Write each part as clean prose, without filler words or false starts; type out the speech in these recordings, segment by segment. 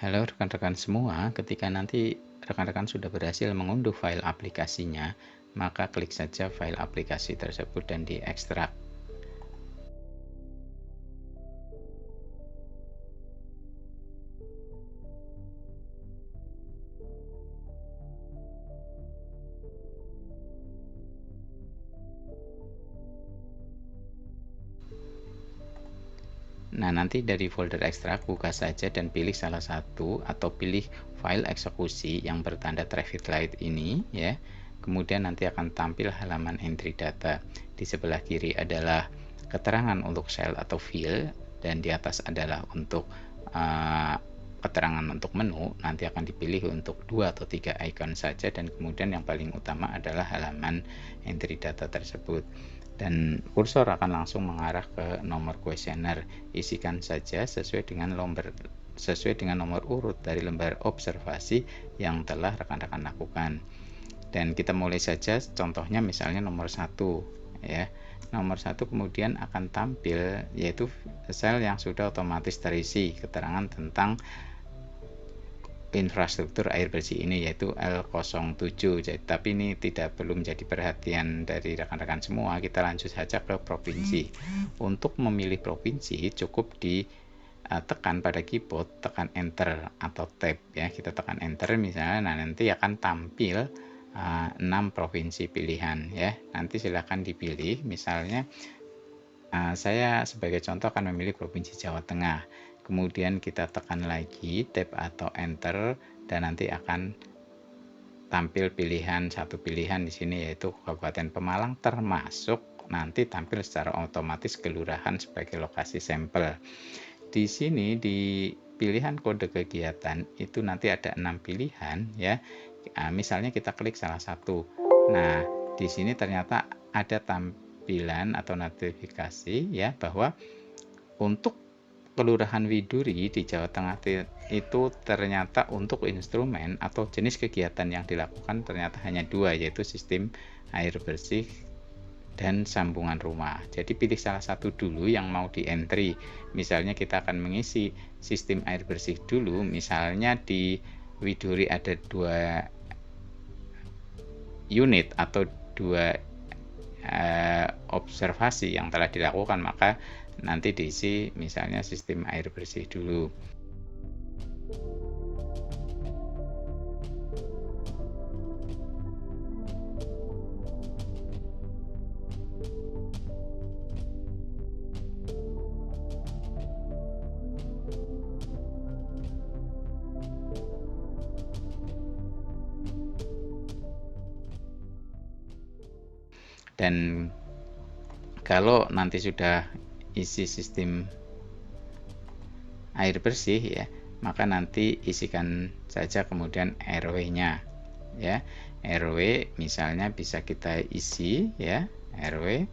Halo rekan-rekan semua, ketika nanti rekan-rekan sudah berhasil mengunduh file aplikasinya, maka klik saja file aplikasi tersebut dan diekstrak. Nah, nanti dari folder ekstrak, buka saja dan pilih salah satu atau pilih file eksekusi yang bertanda traffic light ini ya. Kemudian nanti akan tampil halaman entry data. Di sebelah kiri adalah keterangan untuk cell atau field dan di atas adalah untuk keterangan untuk menu. Nanti akan dipilih untuk 2 atau 3 icon saja dan kemudian yang paling utama adalah halaman entry data tersebut. Dan kursor akan langsung mengarah ke nomor kuesioner. Isikan saja sesuai dengan nomor urut dari lembar observasi yang telah rekan-rekan lakukan. Dan kita mulai saja contohnya misalnya nomor 1 ya. Nomor 1 kemudian akan tampil yaitu sel yang sudah otomatis terisi keterangan tentang infrastruktur air bersih ini yaitu L07. Jadi, tapi ini tidak perlu menjadi perhatian dari rekan-rekan semua. Kita lanjut saja ke provinsi. Untuk memilih provinsi cukup tekan pada keyboard, tekan enter atau tab ya. Kita tekan enter misalnya, nah nanti akan tampil 6 provinsi pilihan ya. Nanti silahkan dipilih. Misalnya saya sebagai contoh akan memilih provinsi Jawa Tengah. Kemudian kita tekan lagi tab atau enter dan nanti akan tampil satu pilihan di sini yaitu Kabupaten Pemalang, termasuk nanti tampil secara otomatis kelurahan sebagai lokasi sampel. Di sini di pilihan kode kegiatan itu nanti ada 6 pilihan ya. Misalnya kita klik salah satu. Nah, di sini ternyata ada tampilan atau notifikasi ya bahwa untuk Kelurahan Widuri di Jawa Tengah itu ternyata untuk instrumen atau jenis kegiatan yang dilakukan ternyata hanya 2, yaitu sistem air bersih dan sambungan rumah. Jadi pilih salah satu dulu yang mau di entry. Misalnya kita akan mengisi sistem air bersih dulu, misalnya di Widuri ada 2 unit atau 2 observasi yang telah dilakukan, maka nanti diisi misalnya sistem air bersih dulu. Dan kalau nanti sudah isi sistem air bersih ya, maka nanti isikan saja kemudian RW-nya ya. RW misalnya bisa kita isi ya, RW.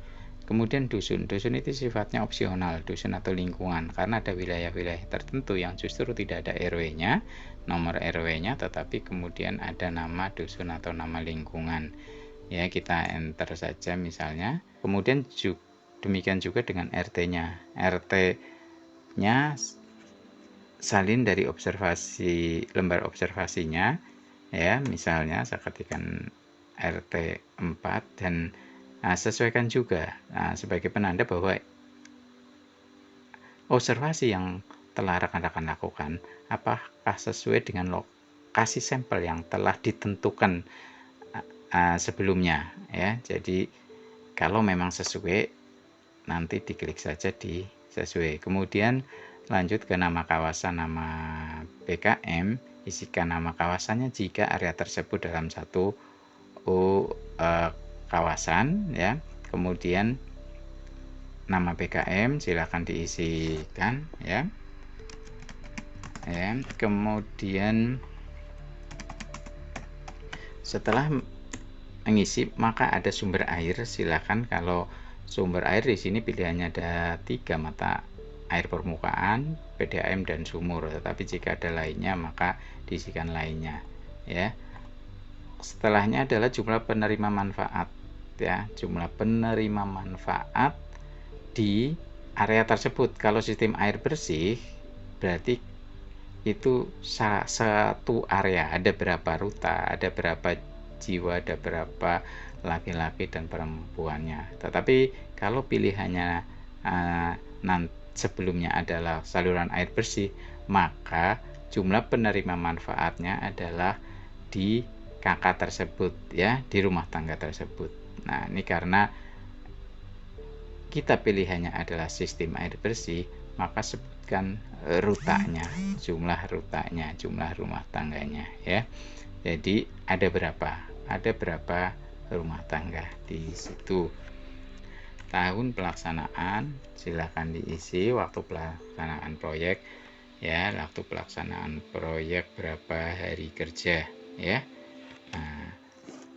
Kemudian dusun itu sifatnya opsional, dusun atau lingkungan, karena ada wilayah-wilayah tertentu yang justru tidak ada RW-nya, nomor RW-nya, tetapi kemudian ada nama dusun atau nama lingkungan. Ya, kita enter saja misalnya. Kemudian demikian juga dengan RT-nya. RT-nya salin dari lembar observasinya ya, misalnya saya ketikkan RT 4 dan sesuaikan juga sebagai penanda bahwa observasi yang telah rekan-rekan lakukan apakah sesuai dengan lokasi sampel yang telah ditentukan sebelumnya ya. Jadi kalau memang sesuai nanti diklik saja di sesuai. Kemudian lanjut ke nama kawasan, nama PKM, isikan nama kawasannya jika area tersebut dalam satu kawasan ya. Kemudian nama PKM silakan diisikan ya. Kemudian setelah mengisi maka ada sumber air, silakan kalau sumber air di sini pilihannya ada 3 mata air permukaan, PDAM dan sumur, tetapi jika ada lainnya maka diisikan lainnya ya. Setelahnya adalah jumlah penerima manfaat ya, jumlah penerima manfaat di area tersebut. Kalau sistem air bersih berarti itu satu area ada berapa ruta, ada berapa jiwa, ada berapa laki-laki dan perempuannya. Tetapi kalau pilihannya sebelumnya adalah saluran air bersih, maka jumlah penerima manfaatnya adalah di KK tersebut, ya, di rumah tangga tersebut. Nah, ini karena kita pilihannya adalah sistem air bersih, maka sebutkan rutanya, jumlah rumah tangganya, ya. Jadi ada berapa? Ada berapa rumah tangga di situ. Tahun pelaksanaan silakan diisi, waktu pelaksanaan proyek, ya, waktu pelaksanaan proyek berapa hari kerja, ya. Nah,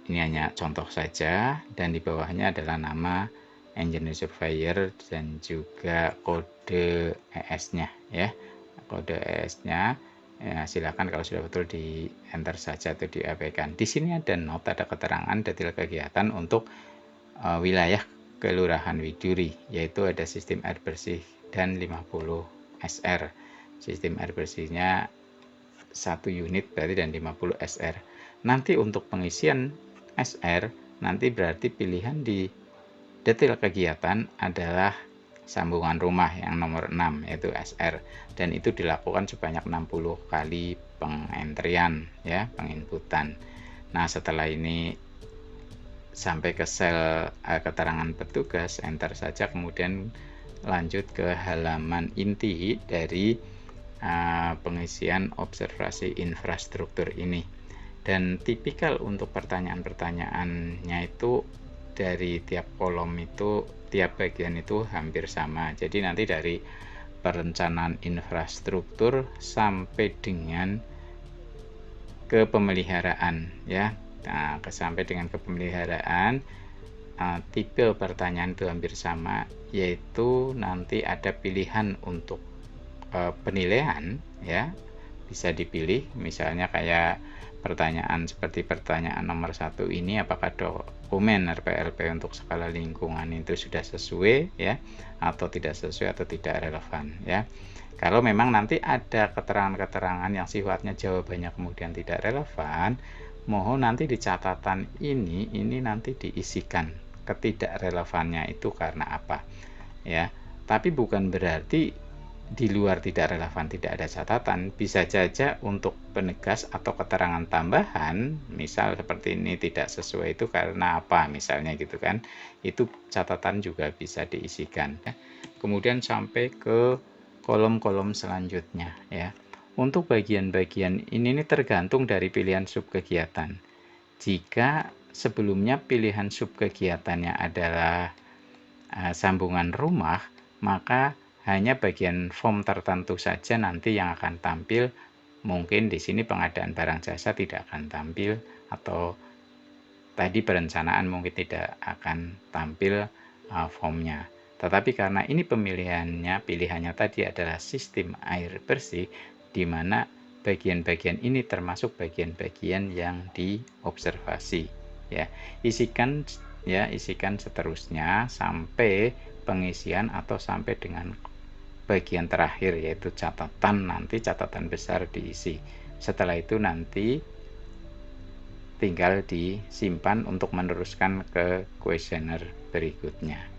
ini hanya contoh saja, dan di bawahnya adalah nama engineer surveyor dan juga kode ES-nya, ya. Kode ES-nya, ya, silakan kalau sudah betul di enter saja atau diabaikan. Di sini ada note, ada keterangan detail kegiatan untuk wilayah Kelurahan Widuri, yaitu ada sistem air bersih dan 50 SR. Sistem air bersihnya 1 unit berarti dan 50 SR. Nanti untuk pengisian SR, nanti berarti pilihan di detail kegiatan adalah sambungan rumah yang nomor 6, yaitu SR, dan itu dilakukan sebanyak 60 kali pengentrian, ya, penginputan. Nah, setelah ini sampai ke sel keterangan petugas, enter saja, kemudian lanjut ke halaman inti dari pengisian observasi infrastruktur ini. Dan tipikal untuk pertanyaan-pertanyaannya itu dari tiap kolom itu, tiap bagian itu hampir sama. Jadi nanti dari perencanaan infrastruktur sampai dengan kepemeliharaan, ya. Nah, sampai dengan kepemeliharaan, tipe pertanyaan itu hampir sama, yaitu nanti ada pilihan untuk penilaian, ya, bisa dipilih, misalnya kayak pertanyaan seperti pertanyaan nomor 1 ini, apakah dokumen RPLP untuk skala lingkungan itu sudah sesuai, ya, atau tidak sesuai atau tidak relevan, ya. Kalau memang nanti ada keterangan-keterangan yang sifatnya jawabannya kemudian tidak relevan, mohon nanti di catatan ini nanti diisikan ketidakrelevannya itu karena apa, ya. Tapi bukan berarti di luar tidak relevan tidak ada catatan. Bisa saja untuk penegas atau keterangan tambahan, misal seperti ini tidak sesuai itu karena apa, misalnya gitu kan, itu catatan juga bisa diisikan, ya. Kemudian sampai ke kolom-kolom selanjutnya, ya. Untuk bagian-bagian ini tergantung dari pilihan subkegiatan. Jika sebelumnya pilihan subkegiatannya adalah sambungan rumah, maka hanya bagian form tertentu saja nanti yang akan tampil. Mungkin di sini pengadaan barang jasa tidak akan tampil, atau tadi perencanaan mungkin tidak akan tampil formnya. Tetapi karena ini pilihannya tadi adalah sistem air bersih, di mana bagian-bagian ini termasuk bagian-bagian yang diobservasi, ya. Isikan seterusnya sampai pengisian atau sampai dengan bagian terakhir, yaitu catatan. Nanti catatan besar diisi. Setelah itu nanti tinggal disimpan untuk meneruskan ke kuesioner berikutnya.